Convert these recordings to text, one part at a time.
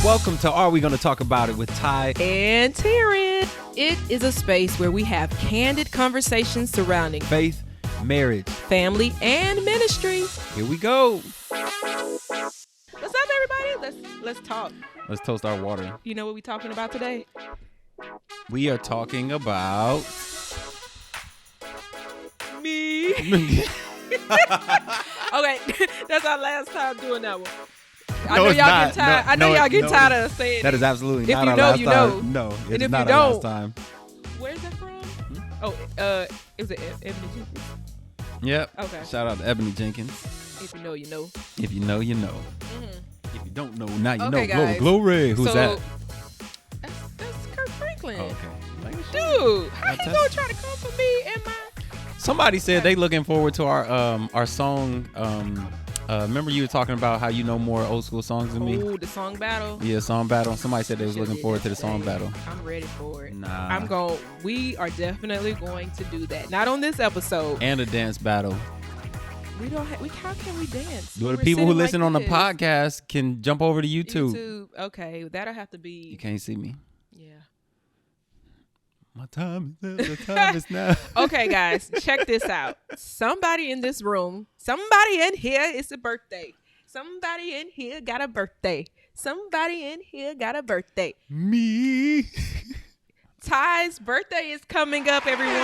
Welcome to Are We Gonna Talk About It with Ty and Taryn. It is a space where we have candid conversations surrounding faith, marriage, family, and ministry. Here we go. What's up, everybody? Let's talk. Let's toast our water. You know what we're talking about today? We are talking about me. Okay, that's our last time doing that one. I know y'all get tired. I know y'all get tired of saying that is absolutely if not you our know, last you time. know. No, And it's if not you our don't, last time. Where's that from? Oh, it was Ebony Jenkins. Yep. Okay. Shout out to Ebony Jenkins. If you know, you know. If you know, you know. Mm-hmm. If you don't know, now you Okay, know. guys. Glory. Who's that? That's Kirk Franklin. Okay. Dude, how you gonna try to come for me and my... Somebody said they looking forward to our song. Remember you were talking about how you know more old school songs than me? Oh, the song battle? Yeah, song battle. Somebody said they was looking forward to the song battle. I'm ready for it. Nah. We are definitely going to do that. Not on this episode. And a dance battle. How can we dance? The people who listen on the podcast can jump over to YouTube. Okay, that'll have to be... You can't see me. Yeah. My time is now. Okay, guys, check this out. Somebody in this room, somebody in here, it's a birthday. Somebody in here got a birthday. Somebody in here got a birthday. Me. Ty's birthday is coming up, everyone.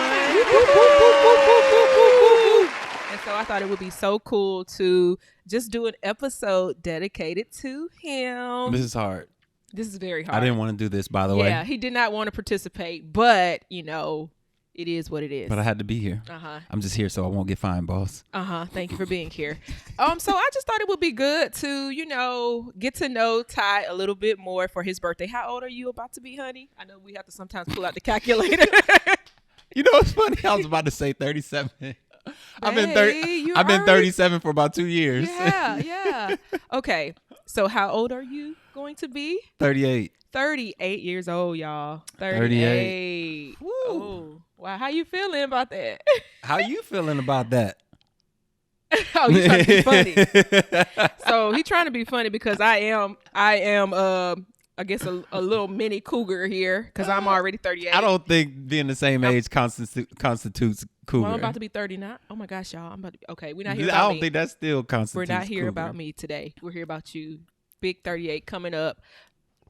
And so I thought it would be so cool to just do an episode dedicated to him. This is hard. This is very hard. I didn't want to do this, by the way. Yeah, he did not want to participate, but, it is what it is. But I had to be here. Uh-huh. I'm just here so I won't get fined, boss. Uh-huh. Thank you for being here. So I just thought it would be good to, get to know Ty a little bit more for his birthday. How old are you about to be, honey? I know we have to sometimes pull out the calculator. You know what's funny? I was about to say 37. I've been 37 for about 2 years. Yeah. Okay. So how old are you going to be? 38. 38 years old, y'all. 38. Woo. Oh, wow. How you feeling about that? How you feeling about that? Oh, you trying to be funny. So he trying to be funny because I am I guess a little mini cougar here because I'm already 38. I don't think being the same age constitutes cougar. Well, I'm about to be 39. Oh my gosh, y'all. I'm about to be okay. We're not here about I don't me. think that still constitutes We're not here cougar. about me today. We're here about you. Big 38 coming up.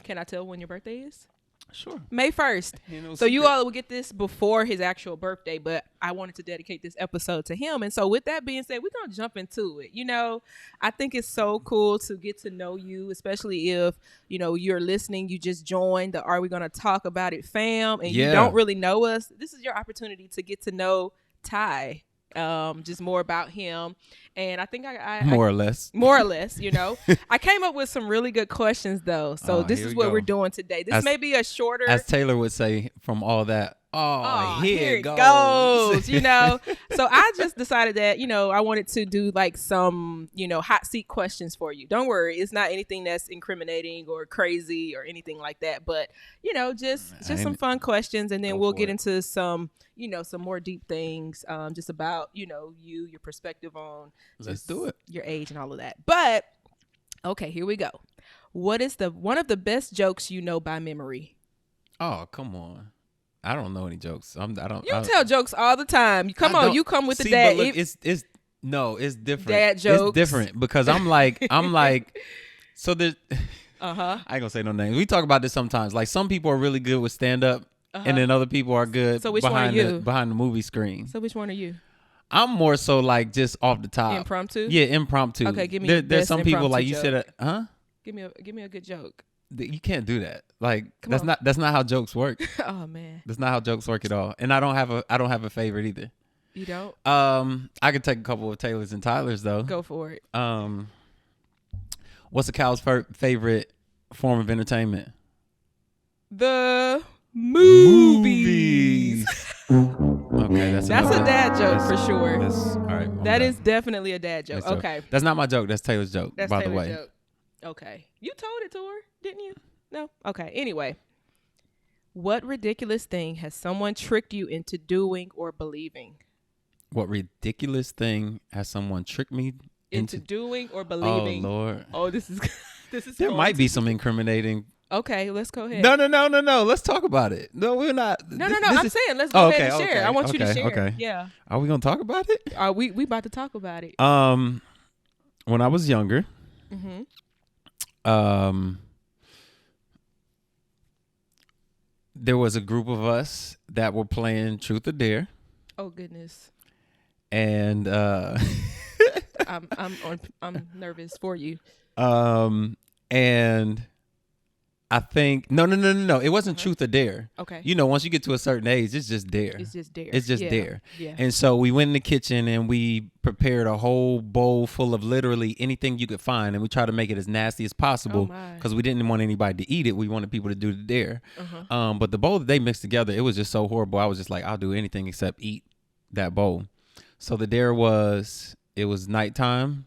Can I tell when your birthday is? Sure. May 1st. So you all will get this before his actual birthday, but I wanted to dedicate this episode to him. And so with that being said, we're going to jump into it. I think it's so cool to get to know you, especially if, you're listening, you just joined the Are We Gonna Talk About It fam, and you don't really know us. This is your opportunity to get to know Ty. Just more about him. And I think I more or less, I came up with some really good questions though. So this is what we're doing today. This may be a shorter, as Taylor would say, from all that. Oh, here it goes. So I just decided that, I wanted to do like some, hot seat questions for you. Don't worry. It's not anything that's incriminating or crazy or anything like that. But, just some fun questions. And then we'll get into some, some more deep things just about, your perspective on Let's do it. Your age and all of that. But, okay, here we go. What is one of the best jokes you know by memory? Oh, come on. I don't know any jokes. I don't. You tell jokes all the time. You come with the dad. But look, it's different. Dad jokes. It's different because I'm like, so there's. I ain't gonna say no names. We talk about this sometimes. Like some people are really good with stand up, and then other people are good behind the movie screen. So which one are you? I'm more so like just off the top. Impromptu. Yeah, impromptu. Okay, give me. There's some people like joke. you said. Give me a good joke. You can't do that. Like that's not how jokes work. Oh man, that's not how jokes work at all. And I don't have a favorite either. You don't? I could take a couple of Taylors and Tylers though. Go for it. What's a cow's favorite form of entertainment? The movies. Okay, that's a dad joke for sure. All right. That is definitely a dad joke. Okay. That's not my joke. That's Taylor's joke. That's by Taylor's the way. Joke. Okay. You told it to her, didn't you? No? Okay. Anyway. What ridiculous thing has someone tricked you into doing or believing? What ridiculous thing has someone tricked me into doing or believing? Oh, Lord. Oh, this is... There might be some incriminating. Okay, let's go ahead. No. Let's talk about it. No, we're not. No. I'm saying let's go ahead and share. I want you to share. Okay. Yeah. Are we gonna talk about it? We about to talk about it. When I was younger, there was a group of us that were playing Truth or Dare. Oh goodness. And I'm nervous for you. And I think no. It wasn't Truth or Dare. Okay. You know, once you get to a certain age, it's just Dare. It's just Dare. It's just Dare. Yeah. And so we went in the kitchen and we prepared a whole bowl full of literally anything you could find, and we tried to make it as nasty as possible because we didn't want anybody to eat it. We wanted people to do the Dare. But the bowl that they mixed together, it was just so horrible. I was just like, I'll do anything except eat that bowl. So the Dare was nighttime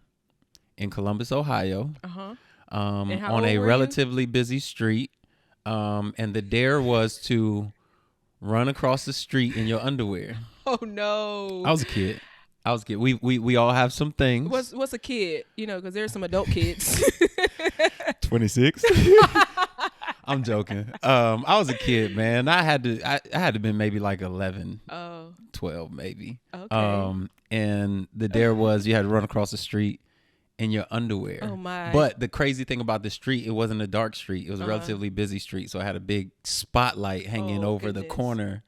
in Columbus, Ohio. On a relatively busy street. And the Dare was to run across the street in your underwear. Oh no. I was a kid. We all have some things. What's a kid? You know, because there's some adult kids. 26. I'm joking. I was a kid, man. I had to been maybe like 11, 12 maybe. Okay. And the Dare was you had to run across the street in your underwear. Oh my. But the crazy thing about the street, it wasn't a dark street. It was a relatively busy street. So I had a big spotlight hanging over the corner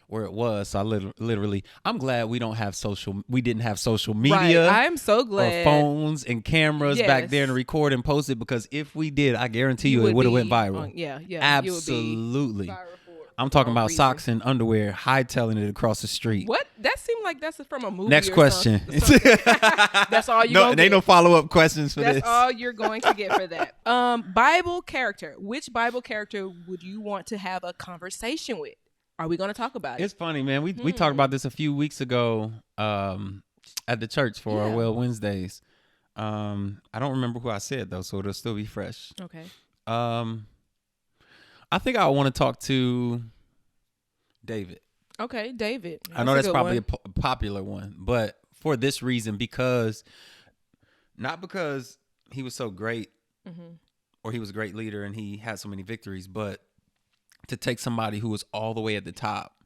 where it was. So I literally, I'm glad we didn't have social media. Right. I'm so glad. Or phones and cameras back there to record and post it, because if we did, I guarantee you it would have went viral. Yeah. Absolutely. I'm talking about socks and underwear, hightailing it across the street. What? That seemed like that's from a movie. Next question. That's all you gonna get. Ain't no follow-up questions for this. That's all you're going to get for that. Bible character. Which Bible character would you want to have a conversation with? Are we going to talk about it? It's funny, man. We talked about this a few weeks ago at the church for our Well Wednesdays. I don't remember who I said, though, so it'll still be fresh. Okay. I think I want to talk to David. Okay, David. I know that's probably a popular one, but for this reason, not because he was so great or he was a great leader and he had so many victories, but to take somebody who was all the way at the top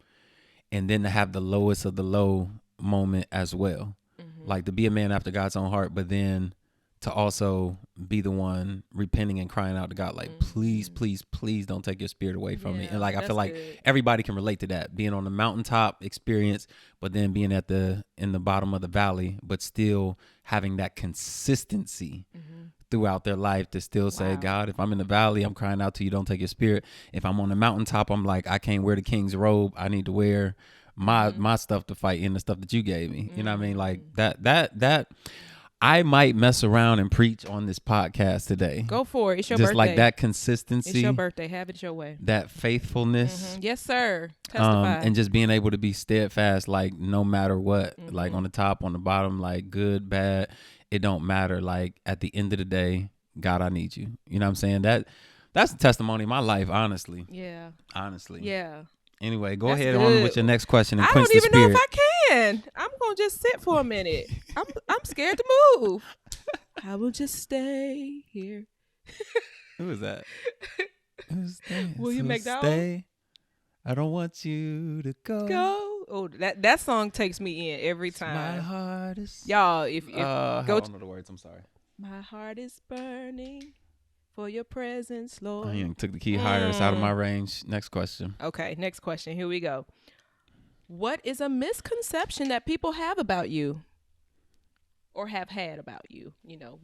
and then to have the lowest of the low moment as well. Like to be a man after God's own heart, but then to also be the one repenting and crying out to God, like, please don't take your spirit away from me. And like, I feel like everybody can relate to that, being on the mountaintop experience, but then being in the bottom of the valley, but still having that consistency throughout their life to still say, God, if I'm in the valley, I'm crying out to you, don't take your spirit. If I'm on the mountaintop, I'm like, I can't wear the king's robe. I need to wear my stuff to fight in, the stuff that you gave me. You know what I mean? Like that I might mess around and preach on this podcast today. Go for it. It's your birthday. Just like that consistency. It's your birthday. Have it your way. That faithfulness. Yes, sir. Testify. And just being able to be steadfast, like no matter what, like on the top, on the bottom, like good, bad, it don't matter. Like at the end of the day, God, I need you. You know what I'm saying? That's the testimony of my life, honestly. Yeah. Honestly. Yeah. Anyway, go ahead on with your next question and I quench don't even the spirit. know if I can. I'm gonna just sit for a minute. I'm scared to move. I will just stay here. Who is that? William McDowell. Stay. I don't want you to go. Oh, that song takes me in every time. My heart is. Y'all, if I don't know the words. I'm sorry. My heart is burning for your presence, Lord. I took the key higher. It's out of my range. Next question. Okay, next question. Here we go. What is a misconception that people have about you or have had about you? You know.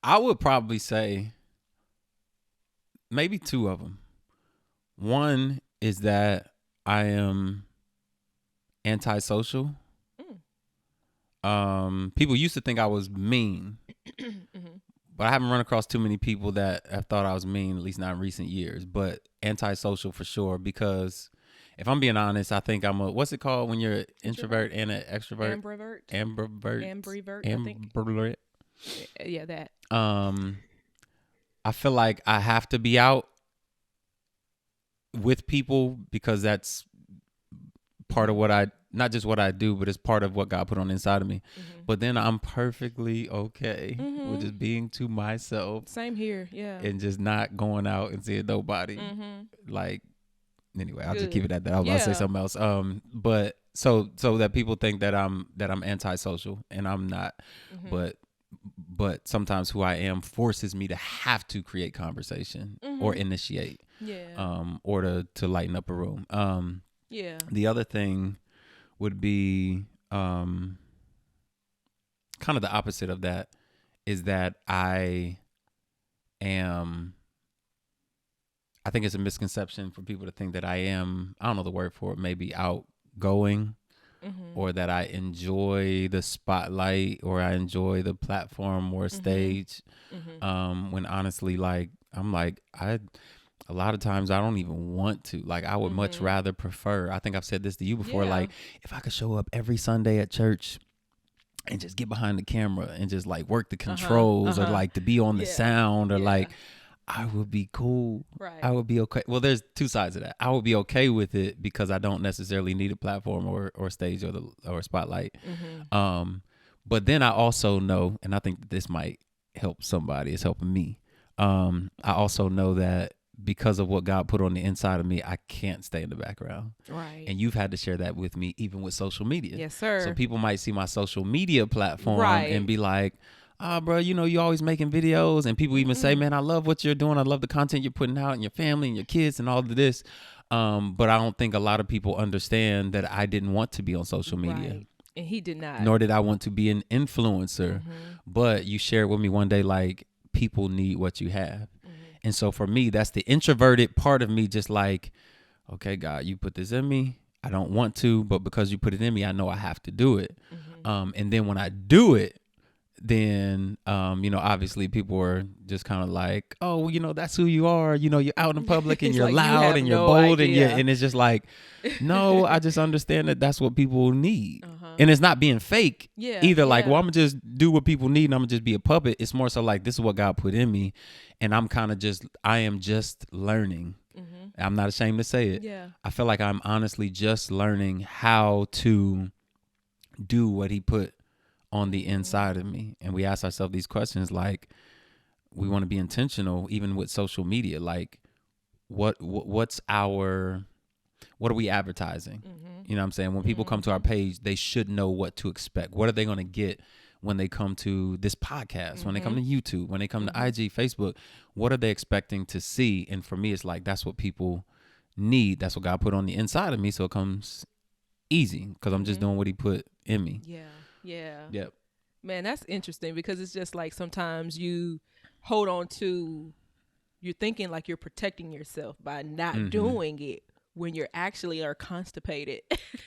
I would probably say maybe two of them. One is that I am antisocial. People used to think I was mean, but I haven't run across too many people that have thought I was mean, at least not in recent years, but antisocial for sure. Because if I'm being honest, I think I'm what's it called when you're an introvert and an extrovert? Ambivert. Yeah, that. I feel like I have to be out with people because that's part of what I not just what I do, but it's part of what God put on the inside of me. But then I'm perfectly okay with just being to myself. Same here, yeah. And just not going out and seeing nobody. Like, anyway, I'll just keep it at that. I was about to say something else. But so that people think that I'm antisocial, and I'm not. But sometimes who I am forces me to have to create conversation or initiate. Or to lighten up a room. The other thing would be kind of the opposite of that, is that I think it's a misconception for people to think that I don't know the word for it, maybe outgoing, or that I enjoy the spotlight, or I enjoy the platform or stage. When honestly, like, I'm like, a lot of times I don't even want to. Like, I would much rather prefer, I think I've said this to you before, like, if I could show up every Sunday at church and just get behind the camera and just like work the controls or like to be on the sound or like, I would be cool. Right. I would be okay. Well, there's two sides of that. I would be okay with it because I don't necessarily need a platform or stage or spotlight. But then I also know, and I think that this might help somebody, it's helping me. I also know that because of what God put on the inside of me, I can't stay in the background. Right. And you've had to share that with me, even with social media. Yes, sir. So people might see my social media platform and be like, bro, you always making videos. And people even say, man, I love what you're doing. I love the content you're putting out, and your family and your kids and all of this. But I don't think a lot of people understand that I didn't want to be on social media. Right. And he did not. Nor did I want to be an influencer. But you shared with me one day, like, people need what you have. And so for me, that's the introverted part of me, just like, okay, God, you put this in me. I don't want to, but because you put it in me, I know I have to do it. And then when I do it, then, obviously people are just kind of like, oh, that's who you are. You're out in public and you're like, loud and you're bold and it's just like, no, I just understand that that's what people need. And it's not being fake either. Like, well, I'm gonna just do what people need and I'm gonna just be a puppet. It's more so like, this is what God put in me. And I am just learning. I'm not ashamed to say it. Yeah. I feel like I'm honestly just learning how to do what he put on the inside of me. And we ask ourselves these questions, like, we want to be intentional, even with social media. Like, what are we advertising? You know what I'm saying? When people come to our page, they should know what to expect. What are they going to get when they come to this podcast, when they come to YouTube, when they come to IG, Facebook? What are they expecting to see? And for me, it's like, that's what people need. That's what God put on the inside of me. So it comes easy because I'm just doing what he put in me. Yeah. Yep. Man, that's interesting because it's just like sometimes you hold on to, you're thinking like you're protecting yourself by not doing it when you're actually are constipated.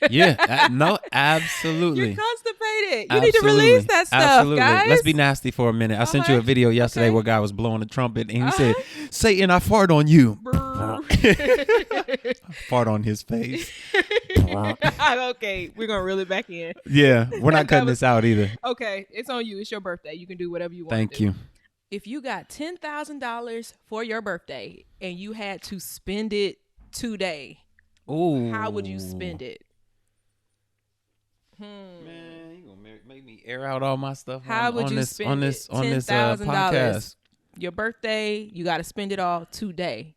No, absolutely. You're constipated. You need to release that stuff, guys. Let's be nasty for a minute. I sent you a video yesterday where a guy was blowing a trumpet and he said, Satan, I fart on you. Fart on his face. Okay, we're going to reel it back in. Yeah, we're not cutting this out either. Okay, it's on you. It's your birthday. You can do whatever you want. Thank you. If you got $10,000 for your birthday and you had to spend it today, how would you spend it? Man, you gonna make me air out all my stuff. How would you spend it? Podcast? Your birthday, you got to spend it all today.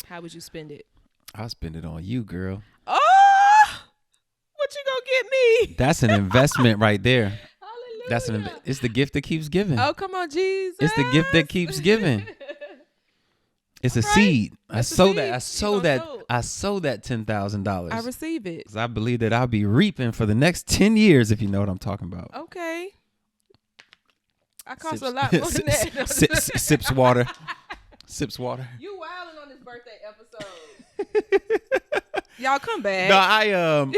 How would you spend it? I'll spend it on you, girl. Oh, what you gonna get me? That's an investment right there. Hallelujah. It's the gift that keeps giving. Oh, come on, Jesus. It's the gift that keeps giving. It's a seed. I sow that $10,000. I receive it. Because I believe that I'll be reaping for the next 10 years, if you know what I'm talking about. Okay. I cost a lot more than that. Sips water. Sips water. You wilding on this birthday episode. Y'all come back. No,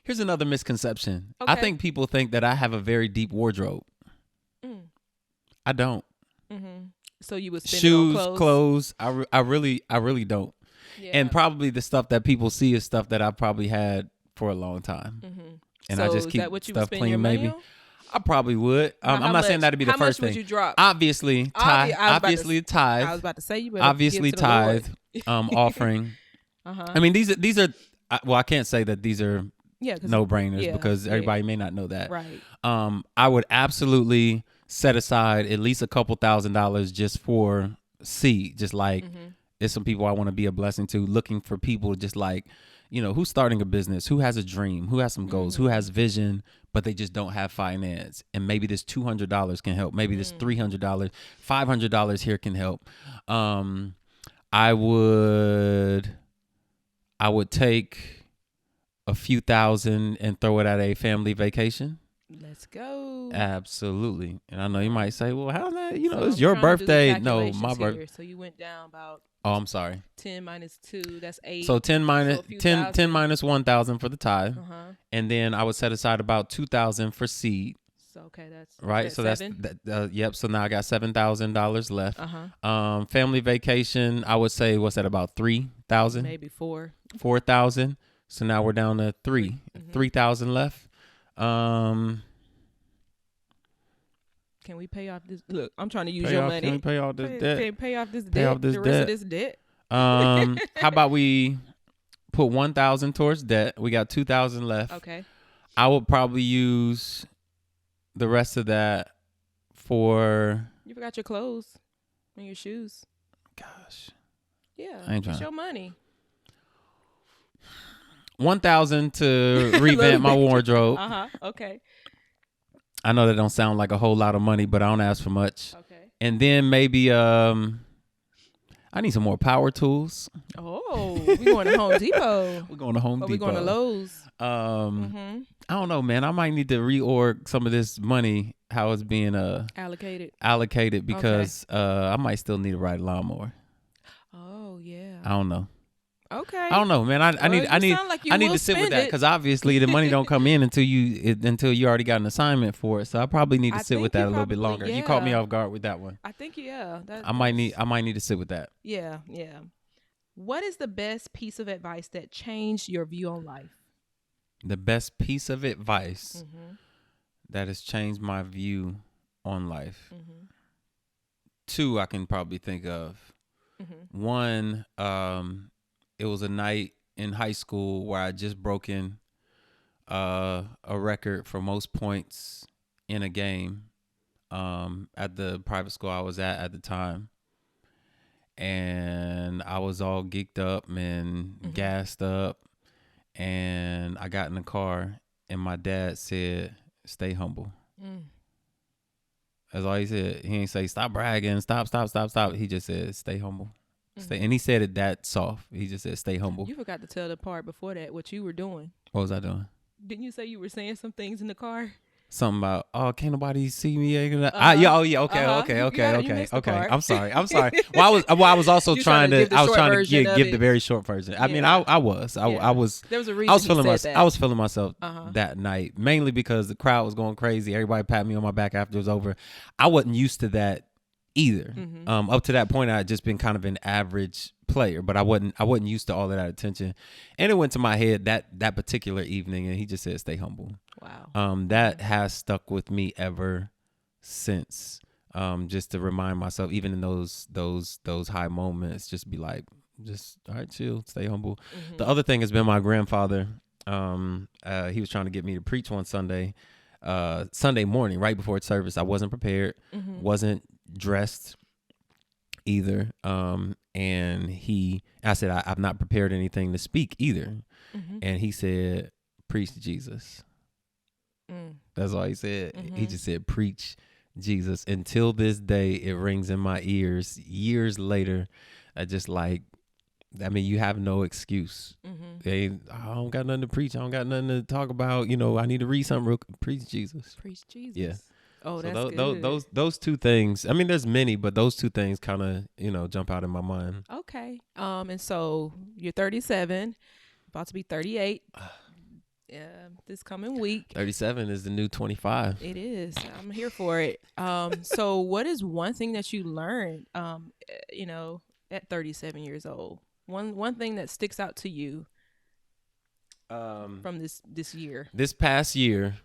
here's another misconception. Okay. I think people think that I have a very deep wardrobe. I don't. So you would spend shoes, it on clothes. I really don't. Yeah. And probably the stuff that people see is stuff that I probably had for a long time. And so I just keep stuff clean. Maybe. I probably would. I'm not saying that'd be the first thing. How much would you drop? Obviously, tithe. I was about to say you better obviously give to the tithe. Offering. I mean, these are. Well, I can't say that these are no brainers because everybody may not know that. Right. I would absolutely set aside at least a couple $1,000s just for seed. Just like it's some people I want to be a blessing to. Looking for people just like, who's starting a business, who has a dream, who has some goals, who has vision, but they just don't have finance. And maybe this $200 can help. Maybe this $300, $500 here can help. I would take a few thousand and throw it at a family vacation. Let's go. Absolutely. And I know you might say, well, how's that? It's your birthday. No, my birthday. So you went down about. Oh, I'm sorry. 10 minus 2, that's 8. So 10 minus 10 minus 1,000 for the tithe. And then I would set aside about 2,000 for seed. So okay, that's right. So 7? that's yep. So now I got $7,000 left. Family vacation, I would say, what's that, about 3,000? Maybe 4,000. So now we're down to 3,000 left. Can we pay off this? Look, I'm trying to use your money. Can we pay off this debt? Can pay off this debt? The rest of this debt. How about we put 1,000 towards debt? We got 2,000 left. Okay. I would probably use the rest of that for. You forgot your clothes and your shoes. Gosh. Yeah. I ain't trying. It's your money. 1,000 to revamp my wardrobe. Okay. I know that don't sound like a whole lot of money, but I don't ask for much. Okay. And then maybe I need some more power tools. Oh, we going to Home Depot. We're going to Home Depot. We're going to Lowe's. I don't know, man. I might need to reorg some of this money, how it's being allocated because I might still need to ride a launmower. Oh yeah. I don't know. Okay. I don't know, man. I need to sit with that because obviously the money don't come in until you already got an assignment for it. So I probably need to sit with that a little bit longer. Yeah. You caught me off guard with that one. I think I might need to sit with that. Yeah. What is the best piece of advice that changed your view on life? The best piece of advice that has changed my view on life. 2 I can probably think of. One, it was a night in high school where I just broken a record for most points in a game at the private school I was at the time. And I was all geeked up and gassed up. And I got in the car and my dad said, "Stay humble." That's all he said. He ain't say, "Stop bragging, stop." He just said, "Stay humble." And he said it that soft. He just said, "Stay humble." You forgot to tell the part before that what you were doing. What was I doing? Didn't you say you were saying some things in the car? Something about, oh, can't nobody see me? Okay. I'm sorry. Well, I was also trying to give the very short version. I mean, I was. There was a reason I was feeling myself that night, mainly because the crowd was going crazy. Everybody patted me on my back after it was over. I wasn't used to that either. Up to that point, I had just been kind of an average player, but I wasn't used to all of that attention. And it went to my head that particular evening, and he just said, "Stay humble." Wow. That has stuck with me ever since. Just to remind myself, even in those high moments, just be like, just all right, chill, stay humble. The other thing has been my grandfather. He was trying to get me to preach one Sunday morning, right before service. I wasn't prepared, wasn't dressed either. And I said, I've not prepared anything to speak either. And he said, "Preach Jesus." That's all he said. He just said, "Preach Jesus." Until this day, it rings in my ears. Years later, you have no excuse. I don't got nothing to preach. I don't got nothing to talk about. I need to read something real quick. Preach Jesus. Preach Jesus. Yeah. Oh, so that's good. Those 2 things. I mean, there's many, but those 2 things kind of jump out in my mind. Okay. And so you're 37, about to be 38. This coming week. 37 is the new 25. It is. I'm here for it. So what is one thing that you learned, at 37 years old? One thing that sticks out to you from this year. This past year,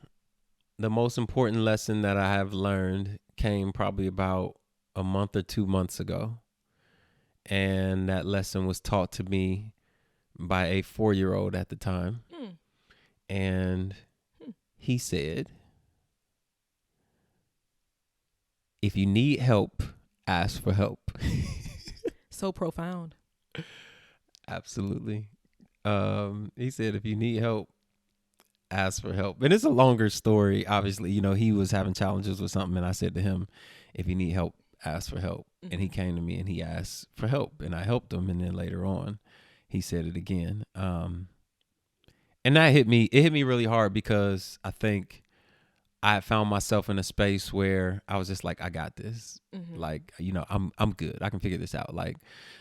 the most important lesson that I have learned came probably about a month or 2 months ago. And that lesson was taught to me by a 4-year-old at the time. And he said, if you need help, ask for help. So profound. Absolutely. He said, if you need help, ask for help. And it's a longer story. Obviously, you know, he was having challenges with something. And I said to him, if you need help, ask for help. And he came to me and he asked for help. And I helped him. And then later on, he said it again. And that hit me. It hit me really hard because I think I found myself in a space where I was just like, I got this. Like, you know, I'm good. I can figure this out. Like,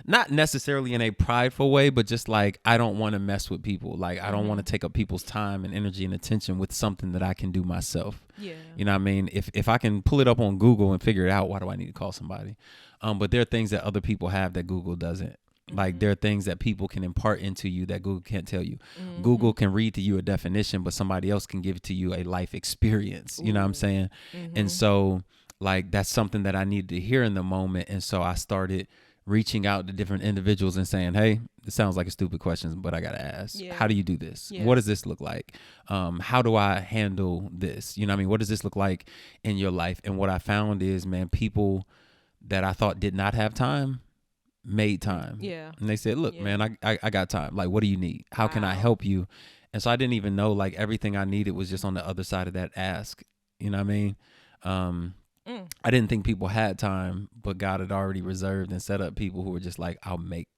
not necessarily in a prideful way, but just like, I don't want to mess with people. Like, I don't want to take up people's time and energy and attention with something that I can do myself. Yeah. You know what I mean? If I can pull it up on Google and figure it out, why do I need to call somebody? But there are things that other people have that Google doesn't. Like, there are things that people can impart into you that Google can't tell you. Google can read to you a definition, but somebody else can give it to you a life experience. You know what I'm saying? And so, like, that's something that I needed to hear in the moment. And so I started reaching out to different individuals and saying, hey, it sounds like a stupid question, but I got to ask, how do you do this? What does this look like? How do I handle this? You know what I mean? What does this look like in your life? And what I found is, man, people that I thought did not have time made time. Yeah. And they said, look, man, I got time. Like, what do you need? How can I help you? And so I didn't even know, like, everything I needed was just on the other side of that ask. You know what I mean? I didn't think people had time, but God had already reserved and set up people who were just like, I'll make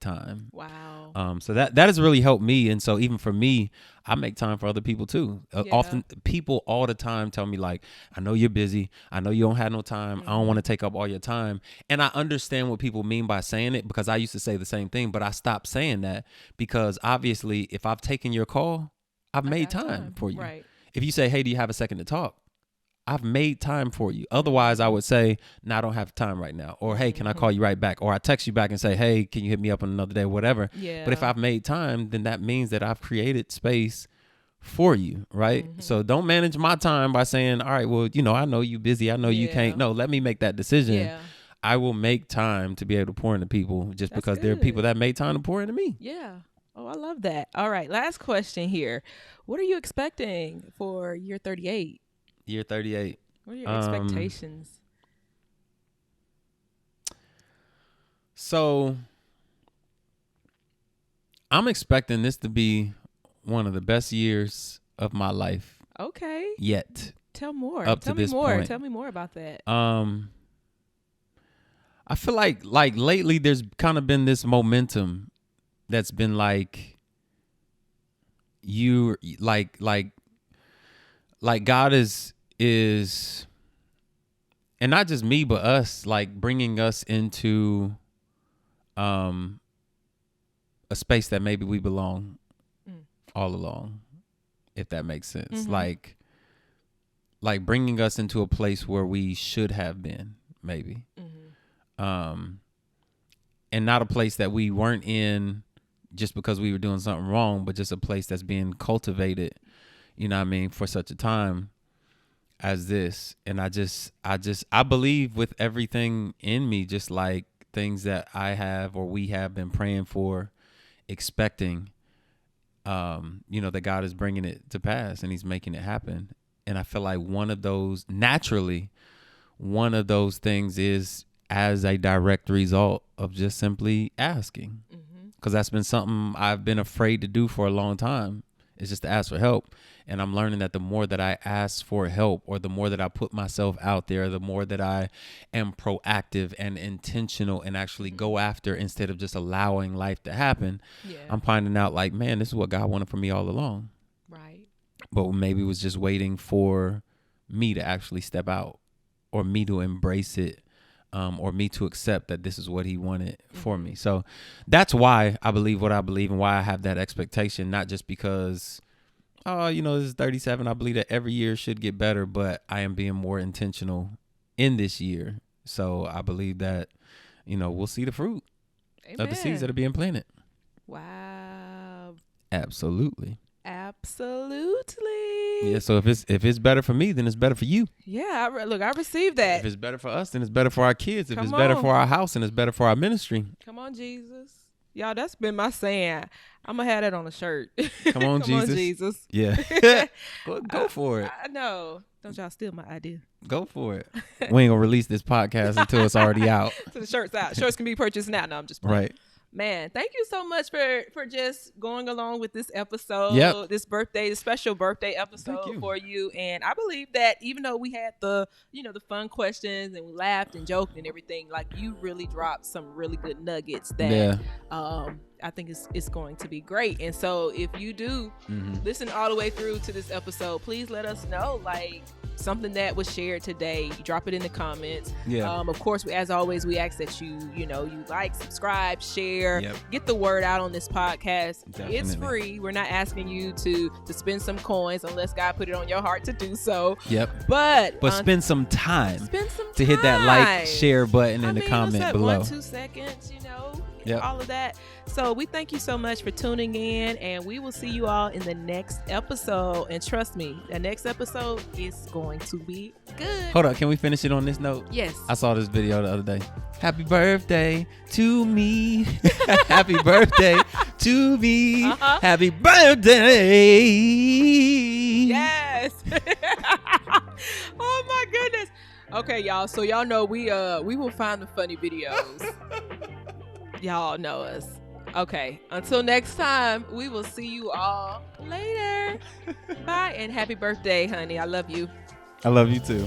time. Wow. So that has really helped me. And so even for me, I make time for other people too. Often people all the time tell me, like, I know you're busy. I know you don't have no time. I don't want to take up all your time. And I understand what people mean by saying it, because I used to say the same thing, but I stopped saying that because obviously if I've taken your call, I've made time for you. Right. If you say, hey, do you have a second to talk? I've made time for you. Otherwise, I would say, no, I don't have time right now. Or, hey, can I call you right back? Or I text you back and say, hey, can you hit me up on another day, whatever. Yeah. But if I've made time, then that means that I've created space for you, right? So don't manage my time by saying, all right, well, you know, I know you busy. I know you can't. No, let me make that decision. Yeah. I will make time to be able to pour into people just because there are people that made time to pour into me. Yeah. Oh, I love that. All right. Last question here. What are you expecting for year 38? Year 38. What are your expectations? So I'm expecting this to be one of the best years of my life. Okay. Yet. Tell more. Tell me more. Tell me more about that. I feel like lately there's kind of been this momentum that's been like you like God is and not just me but us, like bringing us into a space that maybe we belong all along, if that makes sense. Like bringing us into a place where we should have been, maybe. And not a place that we weren't in just because we were doing something wrong, but just a place that's being cultivated, you know what I mean, for such a time as this. And I believe with everything in me, just like things that I have or we have been praying for, expecting, you know, that God is bringing it to pass and he's making it happen. And I feel like one of those things is as a direct result of just simply asking. Because that's been something I've been afraid to do for a long time. It's just to ask for help. And I'm learning that the more that I ask for help, or the more that I put myself out there, the more that I am proactive and intentional and actually go after instead of just allowing life to happen, I'm finding out like, man, this is what God wanted for me all along. Right. But maybe it was just waiting for me to actually step out, or me to embrace it. Or me to accept that this is what he wanted for me. So that's why I believe what I believe and why I have that expectation, not just because, you know, this is 37. I believe that every year should get better, but I am being more intentional in this year. So I believe that, you know, we'll see the fruit of the seeds that are being planted. Wow. Absolutely. Absolutely. Yeah. So if it's better for me, then it's better for you. Yeah. I received that. If it's better for us, then it's better for our kids. If it's better for our house, then it's better for our ministry. Come on, Jesus. Y'all, that's been my saying. I'm going to have that on a shirt. Come on, Come Jesus. on, Jesus. Yeah. go for it. I know. Don't y'all steal my idea. Go for it. We ain't going to release this podcast until it's already out. So the shirt's out. Shirts can be purchased now. No, I'm just playing. Right. Man, thank you so much for just going along with this episode, this special birthday episode for you. And I believe that even though we had the fun questions and we laughed and joked and everything, like you really dropped some really good nuggets that I think it's going to be great. And so if you do listen all the way through to this episode, please let us know, like, something that was shared today. Drop it in the comments. Of course, as always, we ask that you like, subscribe, share, get the word out on this podcast. Definitely. It's free. We're not asking you to spend some coins unless God put it on your heart to do so. But spend some time to hit that like, share button in the comment below. 1-2 seconds, all of that. So we thank you so much for tuning in, and we will see you all in the next episode. And trust me, the next episode is going to be good. Hold on, can we finish it on this note? Yes. I saw this video the other day. Happy birthday to me. Happy birthday to me. Happy birthday. Yes. Oh my goodness. Okay, y'all. So y'all know we will find the funny videos. Y'all know us. Okay, until next time, we will see you all later. Bye, and happy birthday, honey. I love you. I love you too.